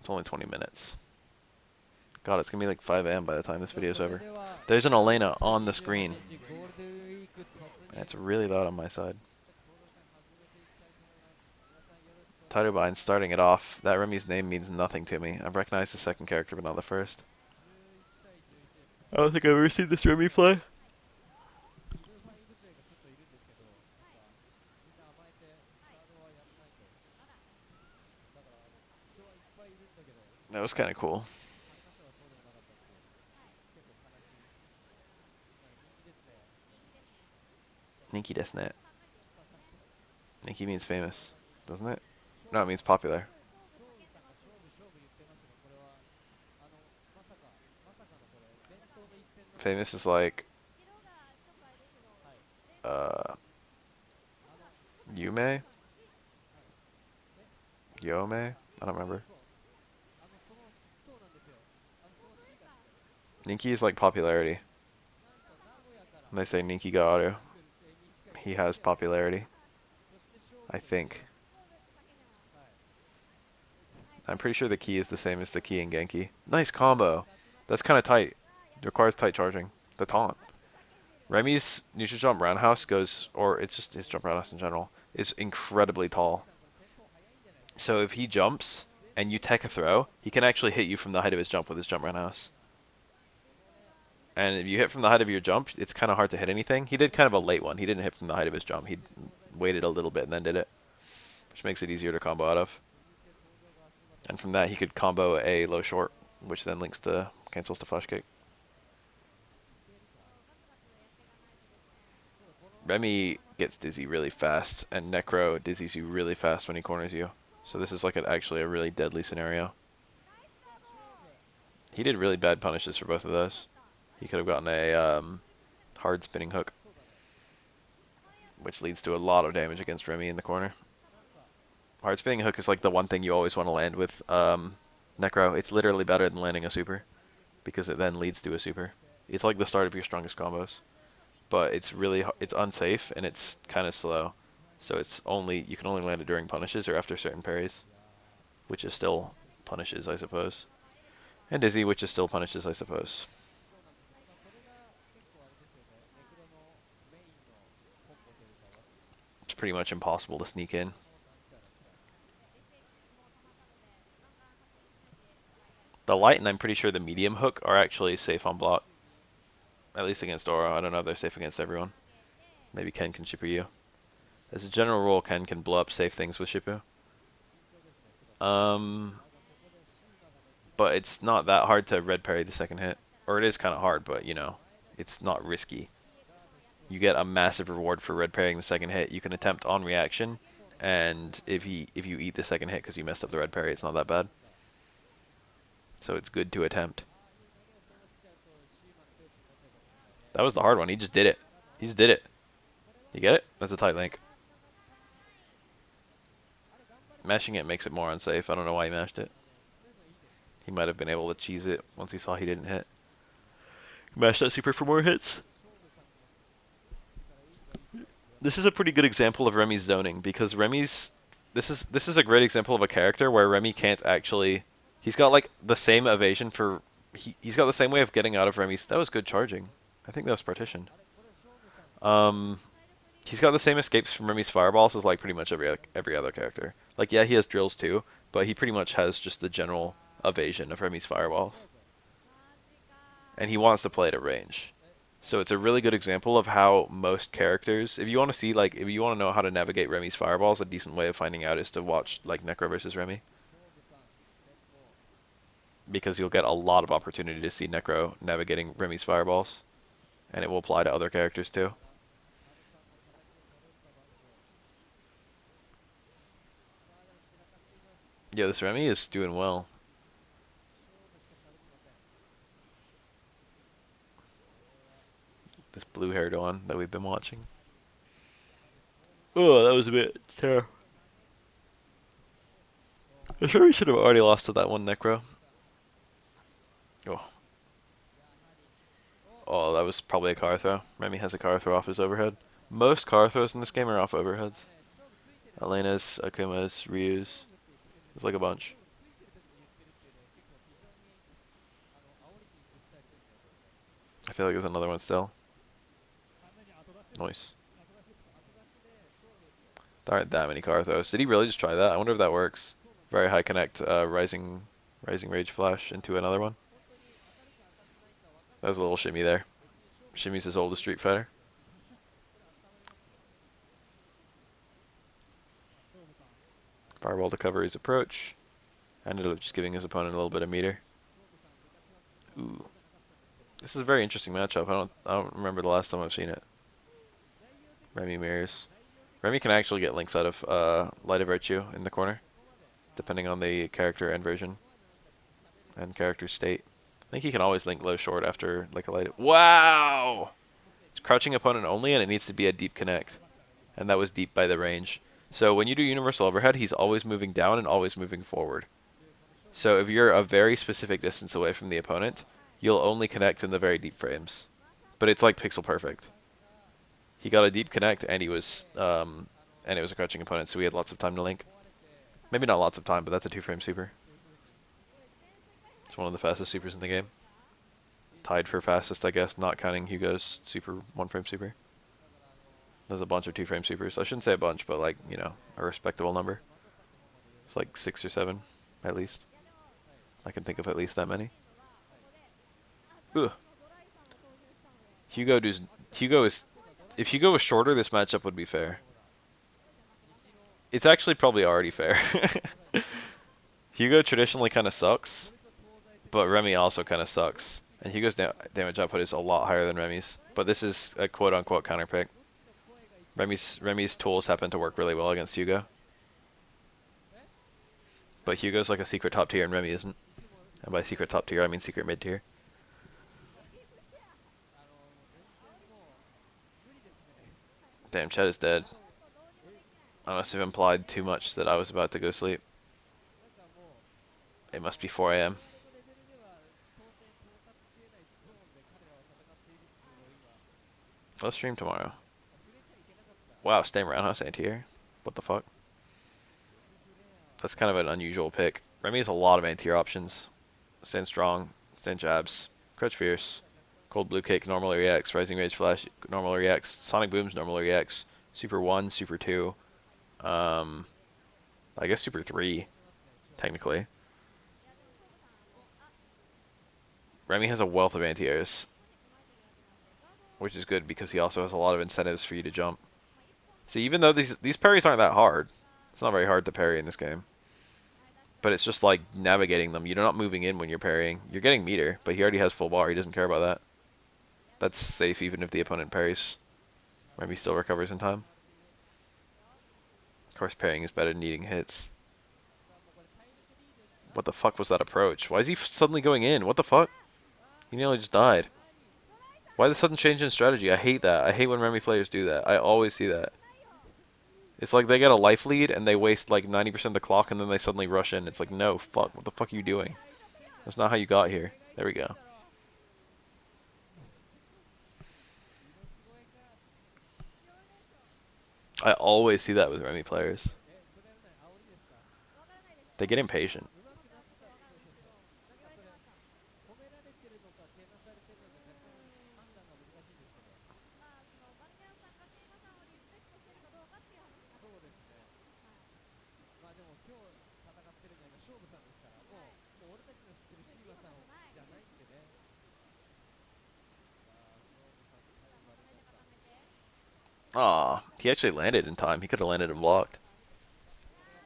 It's only 20 minutes. God, it's gonna be like 5 a.m. by the time this video's over. There's an Elena on the screen. And it's really loud on my side. Tarubain starting it off. That Remy's name means nothing to me. I've recognized the second character, but not the first. I don't think I've ever seen this Remy play. That was kind of cool. Ninki desu ne. Ninki means famous, doesn't it? No, it means popular. Famous is like Yume? Yome? I don't remember. Ninki is like popularity. When they say Ninki ga aru, he has popularity. I think. I'm pretty sure the key is the same as the key in Genki. Nice combo. That's kind of tight. It requires tight charging. The taunt. Remy's neutral jump roundhouse goes, or it's just his jump roundhouse in general, is incredibly tall. So if he jumps and you tech a throw, he can actually hit you from the height of his jump with his jump roundhouse. And if you hit from the height of your jump, it's kind of hard to hit anything. He did kind of a late one. He didn't hit from the height of his jump. He waited a little bit and then did it, which makes it easier to combo out of. And from that, he could combo a low short, which then links to cancels to flash kick. Remy gets dizzy really fast, and Necro dizzies you really fast when he corners you. So this is like actually a really deadly scenario. He did really bad punishes for both of those. He could have gotten a hard spinning hook, which leads to a lot of damage against Remy in the corner. Hard spinning hook is like the one thing you always want to land with Necro. It's literally better than landing a super, because it then leads to a super. It's like the start of your strongest combos. But it's unsafe and it's kind of slow. So you can only land it during punishes or after certain parries, which is still punishes, I suppose. And dizzy, which is still punishes, I suppose. It's pretty much impossible to sneak in. The light and I'm pretty sure the medium hook are actually safe on block. At least against Oro. I don't know if they're safe against everyone. Maybe Ken can Shippu you. As a general rule, Ken can blow up safe things with Shippu. But it's not that hard to red parry the second hit. Or it is kind of hard, but, you know, it's not risky. You get a massive reward for red parrying the second hit. You can attempt on reaction, and if you eat the second hit because you messed up the red parry, it's not that bad. So it's good to attempt. That was the hard one. He just did it. He just did it. You get it? That's a tight link. Mashing it makes it more unsafe. I don't know why he mashed it. He might have been able to cheese it once he saw he didn't hit. Mash that super for more hits. This is a pretty good example of Remy's zoning, because Remy's... This is a great example of a character where Remy can't actually... He's got like the same evasion for... He's got the same way of getting out of Remy's... That was good charging. I think that was partitioned. He's got the same escapes from Remy's fireballs as like pretty much every other character. Like, yeah, he has drills too, but he pretty much has just the general evasion of Remy's fireballs. And he wants to play it at range. So it's a really good example of how most characters, if you want to know how to navigate Remy's fireballs, a decent way of finding out is to watch like Necro versus Remy. Because you'll get a lot of opportunity to see Necro navigating Remy's fireballs. And it will apply to other characters too. Yeah, this Remy is doing well. This blue-haired one that we've been watching. Oh, that was a bit terrible. I'm sure we should have already lost to that one Necro. Oh. Oh, that was probably a car throw. Remy has a car throw off his overhead. Most car throws in this game are off overheads. Elena's, Akuma's, Ryu's. There's like a bunch. I feel like there's another one still. Nice. There aren't that many car throws. Did he really just try that? I wonder if that works. Very high connect, rising rage flash into another one. That was a little shimmy there. Shimmy's as old as Street Fighter. Fireball to cover his approach. Ended up just giving his opponent a little bit of meter. Ooh. This is a very interesting matchup. I don't remember the last time I've seen it. Remy mirrors. Remy can actually get links out of Light of Virtue in the corner, depending on the character and version and character state. I think he can always link low short after like a light. Wow! It's crouching opponent only, and it needs to be a deep connect, and that was deep by the range. So when you do universal overhead, he's always moving down and always moving forward. So if you're a very specific distance away from the opponent, you'll only connect in the very deep frames. But it's like pixel perfect. He got a deep connect, and he was, and it was a crouching opponent, so we had lots of time to link. Maybe not lots of time, but that's a 2-frame super. It's one of the fastest supers in the game. Tied for fastest, I guess, not counting Hugo's super 1-frame super. There's a bunch of 2-frame supers. I shouldn't say a bunch, but like, you know, a respectable number. It's like 6 or 7, at least. I can think of at least that many. Ugh. Hugo is... If Hugo was shorter, this matchup would be fair. It's actually probably already fair. Hugo traditionally kind of sucks, but Remy also kind of sucks. And Hugo's damage output is a lot higher than Remy's. But this is a quote-unquote counterpick. Remy's tools happen to work really well against Hugo. But Hugo's like a secret top tier and Remy isn't. And by secret top tier, I mean secret mid tier. Damn, Chet is dead. I must have implied too much that I was about to go sleep. It must be 4 a.m. I'll stream tomorrow. Wow, staying roundhouse anti-air? What the fuck? That's kind of an unusual pick. Remy has a lot of anti-air options. Stand strong, stand jabs, crouch fierce, cold blue kick, normal reacts, rising rage flash, normal reacts, sonic booms, normal reacts, super 1, super 2, I guess super 3, technically. Remy has a wealth of anti-airs, which is good because he also has a lot of incentives for you to jump. See, even though these parries aren't that hard, it's not very hard to parry in this game. But it's just like navigating them. You're not moving in when you're parrying. You're getting meter, but he already has full bar. He doesn't care about that. That's safe even if the opponent parries. Remy still recovers in time. Of course, parrying is better than needing hits. What the fuck was that approach? Why is he suddenly going in? What the fuck? He nearly just died. Why the sudden change in strategy? I hate that. I hate when Remy players do that. I always see that. It's like they get a life lead and they waste like 90% of the clock and then they suddenly rush in. It's like, no, fuck. What the fuck are you doing? That's not how you got here. There we go. I always see that with Remy players. They get impatient. Aw, he actually landed in time. He could have landed and blocked.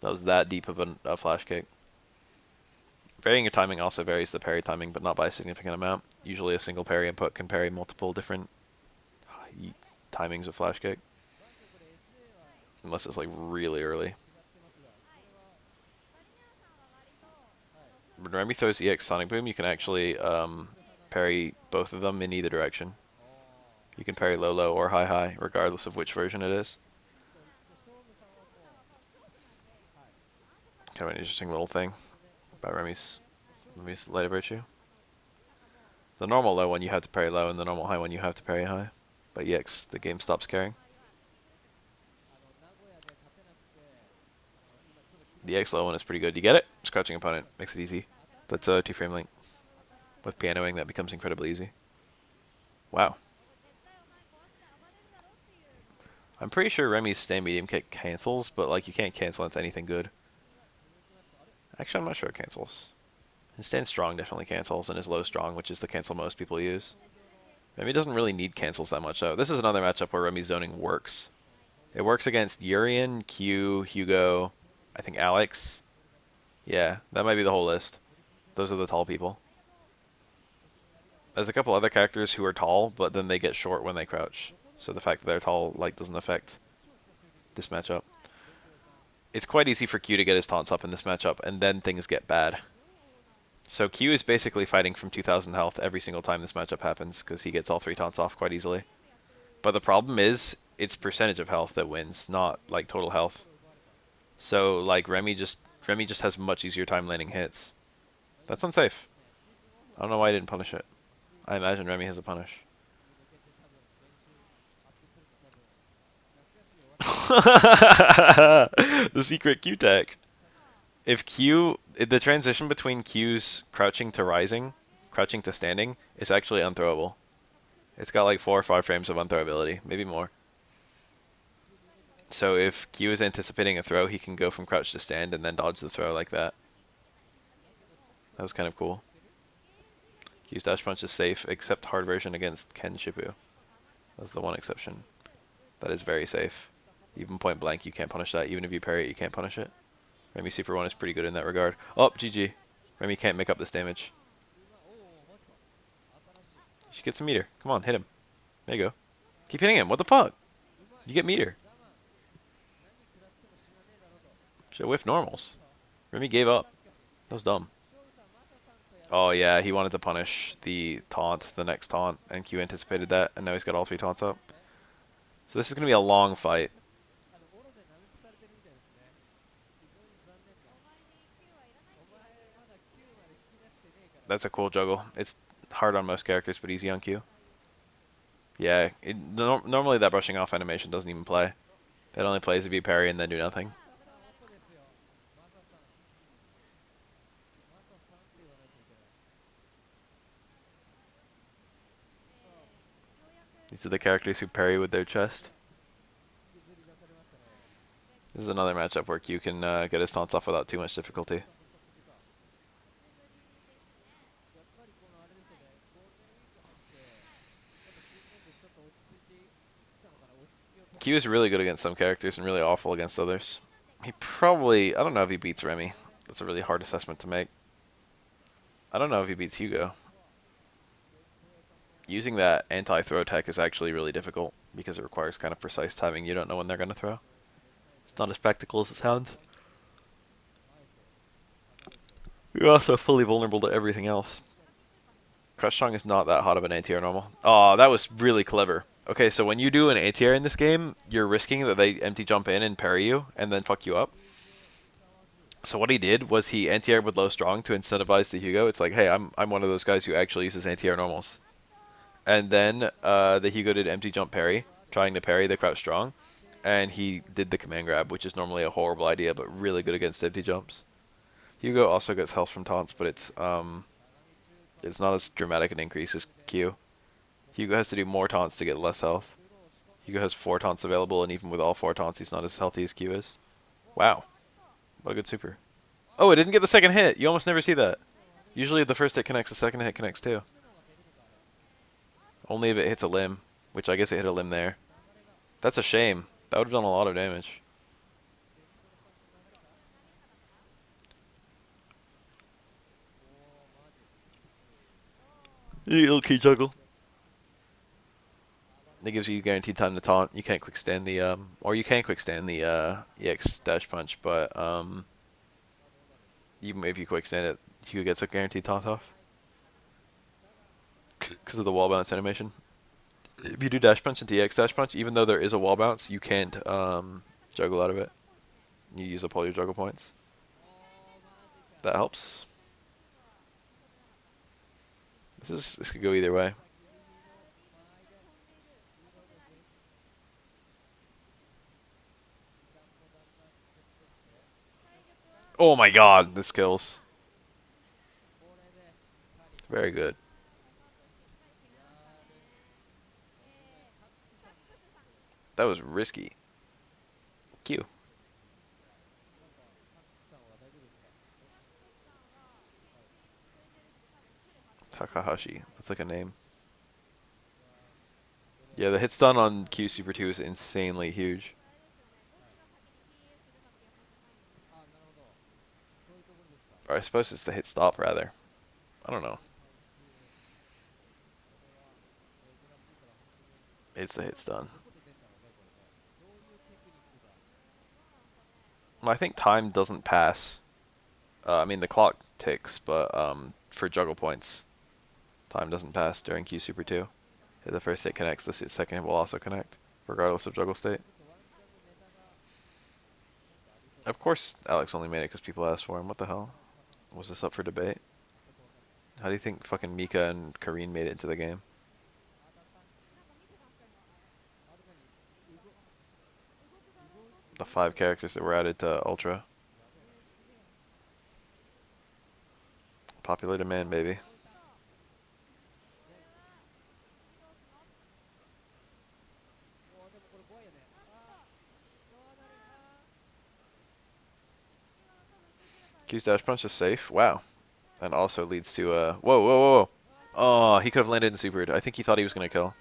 That was that deep of a flash kick. Varying your timing also varies the parry timing, but not by a significant amount. Usually a single parry input can parry multiple different timings of flash kick. Unless it's like really early. When Remy throws EX Sonic Boom, you can actually parry both of them in either direction. You can parry low or high, regardless of which version it is. Kind of an interesting little thing about Remy's Light of Virtue. The normal low one you have to parry low, and the normal high one you have to parry high. But EX, the game stops caring. The EX low one is pretty good. You get it? Scratching opponent. Makes it easy. That's a 2-frame link. With pianoing, that becomes incredibly easy. Wow. I'm pretty sure Remy's stand medium kick cancels, but like you can't cancel into anything good. Actually, I'm not sure it cancels. His stand strong definitely cancels, and his low strong, which is the cancel most people use. Remy doesn't really need cancels that much, though. This is another matchup where Remy's zoning works. It works against Urian, Q, Hugo, I think Alex. Yeah, that might be the whole list. Those are the tall people. There's a couple other characters who are tall, but then they get short when they crouch. So the fact that they're tall like doesn't affect this matchup. It's quite easy for Q to get his taunts up in this matchup, and then things get bad. So Q is basically fighting from 2,000 health every single time this matchup happens, because he gets all 3 taunts off quite easily. But the problem is, it's percentage of health that wins, not like total health. So like Remy just has much easier time landing hits. That's unsafe. I don't know why I didn't punish it. I imagine Remy has a punish. The secret Q tech. If the transition between Q's crouching to rising, crouching to standing, is actually unthrowable. It's got like 4 or 5 frames of unthrowability, maybe more. So if Q is anticipating a throw, he can go from crouch to stand and then dodge the throw like that. That was kind of cool. Q's dash punch is safe, except hard version against Ken Shibu. That's the one exception. That is very safe. Even point blank, you can't punish that. Even if you parry it, you can't punish it. Remy Super 1 is pretty good in that regard. Oh, GG. Remy can't make up this damage. You should get some meter. Come on, hit him. There you go. Keep hitting him. What the fuck? You get meter. Should whiff normals. Remy gave up. That was dumb. Oh yeah, he wanted to punish the taunt, the next taunt, and Q anticipated that, and now he's got all 3 taunts up. So this is going to be a long fight. That's a cool juggle. It's hard on most characters, but easy on Q. Yeah, normally that brushing off animation doesn't even play. It only plays if you parry and then do nothing. These are the characters who parry with their chest. This is another matchup where Q can get his taunts off without too much difficulty. Q is really good against some characters and really awful against others. He probably... I don't know if he beats Remy. That's a really hard assessment to make. I don't know if he beats Hugo. Using that anti-throw tech is actually really difficult because it requires kind of precise timing. You don't know when they're going to throw. It's not as practical as it sounds. You're also fully vulnerable to everything else. Crush Strong is not that hot of an anti-air normal. Oh, that was really clever. Okay, so when you do an anti-air in this game, you're risking that they empty jump in and parry you and then fuck you up. So what he did was he anti-air with low strong to incentivize the Hugo. It's like, hey, I'm one of those guys who actually uses anti-air normals. And then the Hugo did empty jump parry, trying to parry the crouch strong, and he did the command grab, which is normally a horrible idea, but really good against empty jumps. Hugo also gets health from taunts, but it's not as dramatic an increase as Q. Hugo has to do more taunts to get less health. Hugo has 4 taunts available, and even with all 4 taunts, he's not as healthy as Q is. Wow. What a good super. Oh, it didn't get the second hit. You almost never see that. Usually if the first hit connects, the second hit connects too. Only if it hits a limb, which I guess it hit a limb there. That's a shame. That would have done a lot of damage. Little key juggle. It gives you guaranteed time to taunt. You can't quick stand the or you can quick stand the EX dash punch, but even if you quick stand it, you gets a guaranteed taunt off because of the wall bounce animation. If you do dash punch into EX dash punch, even though there is a wall bounce, you can't juggle out of it. You use up all your juggle points. That helps. This could go either way. Oh my god, this kills. Very good. That was risky. Q. Takahashi. That's like a name. Yeah, the hit stun on Q Super 2 is insanely huge. Or I suppose it's the hit stop, rather. I don't know. It's the hit stun. Well, I think time doesn't pass. I mean, the clock ticks, but for juggle points, time doesn't pass during Q Super 2. If the first hit connects, the second hit will also connect, regardless of juggle state. Of course, Alex only made it because people asked for him. What the hell? Was this up for debate? How do you think fucking Mika and Kareen made it into the game? The 5 characters that were added to Ultra. Popular demand, baby. Q's dash punch is safe. Wow. And also leads to whoa, whoa, whoa, whoa. Oh, he could have landed in supered. I think he thought he was going to kill.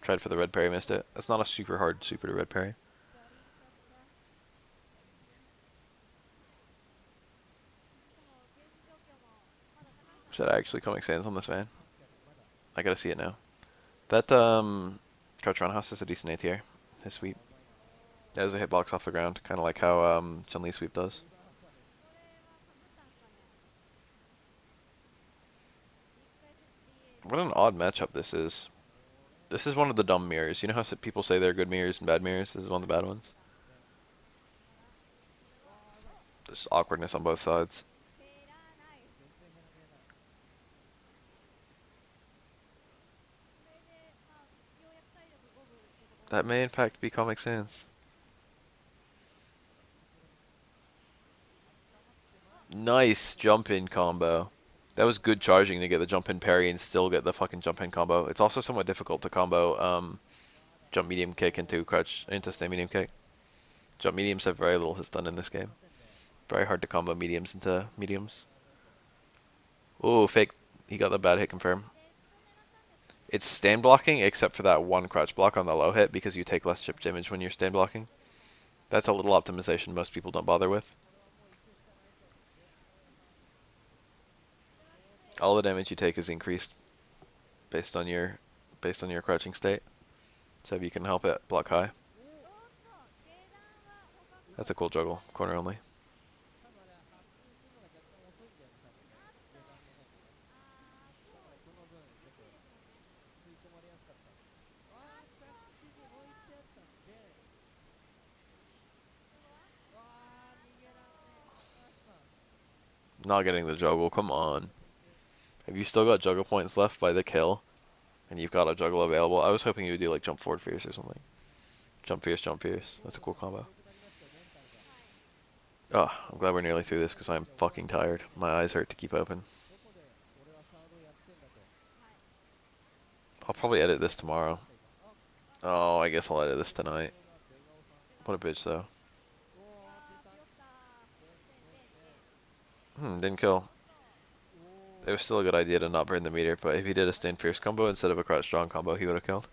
Tried for the red parry, missed it. That's not a super hard super to red parry. Is that actually Comic Sans on this van? I gotta see it now. That, Cartron House is a decent A tier. His sweep. That was a hitbox off the ground, kind of like how, Chun-Li's sweep does. What an odd matchup this is. This is one of the dumb mirrors. You know how people say they're good mirrors and bad mirrors? This is one of the bad ones. There's awkwardness on both sides. That may in fact be Comic Sans. Nice jump in combo. That was good charging to get the jump in parry and still get the fucking jump in combo. It's also somewhat difficult to combo jump medium kick into crouch into stay medium kick. Jump mediums have very little hit stun in this game. Very hard to combo mediums into mediums. Ooh, fake. He got the bad hit confirm. It's stand blocking except for that one crouch block on the low hit because you take less chip damage when you're stand blocking. That's a little optimization most people don't bother with. All the damage you take is increased based on your crouching state. So if you can help it, block high. That's a cool juggle. Corner only. Not getting the juggle, come on. Have you still got juggle points left by the kill? And you've got a juggle available? I was hoping you would do like jump forward fierce or something. Jump fierce, jump fierce. That's a cool combo. Oh, I'm glad we're nearly through this because I'm fucking tired. My eyes hurt to keep open. I'll probably edit this tomorrow. Oh, I guess I'll edit this tonight. What a bitch though. Didn't kill. It was still a good idea to not burn the meter, but if he did a stand fierce combo instead of a crouch strong combo, he would have killed.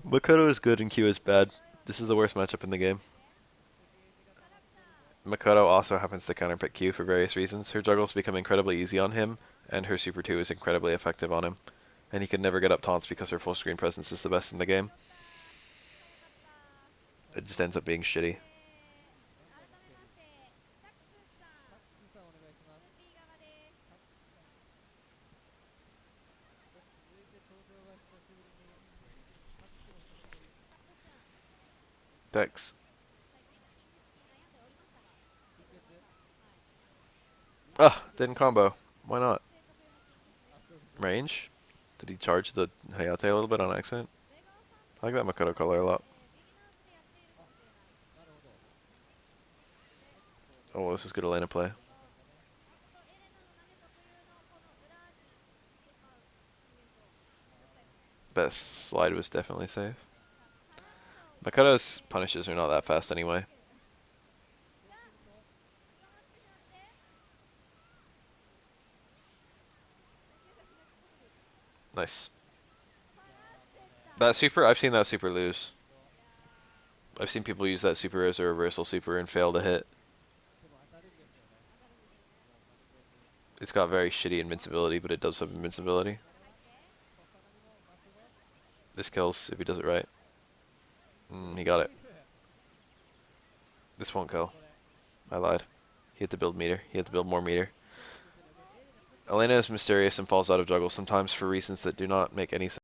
Makoto is good and Q is bad. This is the worst matchup in the game. Makoto also happens to counterpick Q for various reasons. Her juggles become incredibly easy on him, and her Super 2 is incredibly effective on him. And he can never get up taunts because her full screen presence is the best in the game. It just ends up being shitty. Dex. Ugh, didn't combo. Why not? Range? Did he charge the Hayate a little bit on accident? I like that Makoto color a lot. Oh, this is good Elena play. That slide was definitely safe. Makoto's punishes are not that fast anyway. Nice. That super, I've seen that super lose. I've seen people use that super as a reversal super and fail to hit. It's got very shitty invincibility, but it does have invincibility. This kills if he does it right. He got it. This won't kill. I lied. He had to build meter. He had to build more meter. Elena is mysterious and falls out of juggle sometimes for reasons that do not make any sense.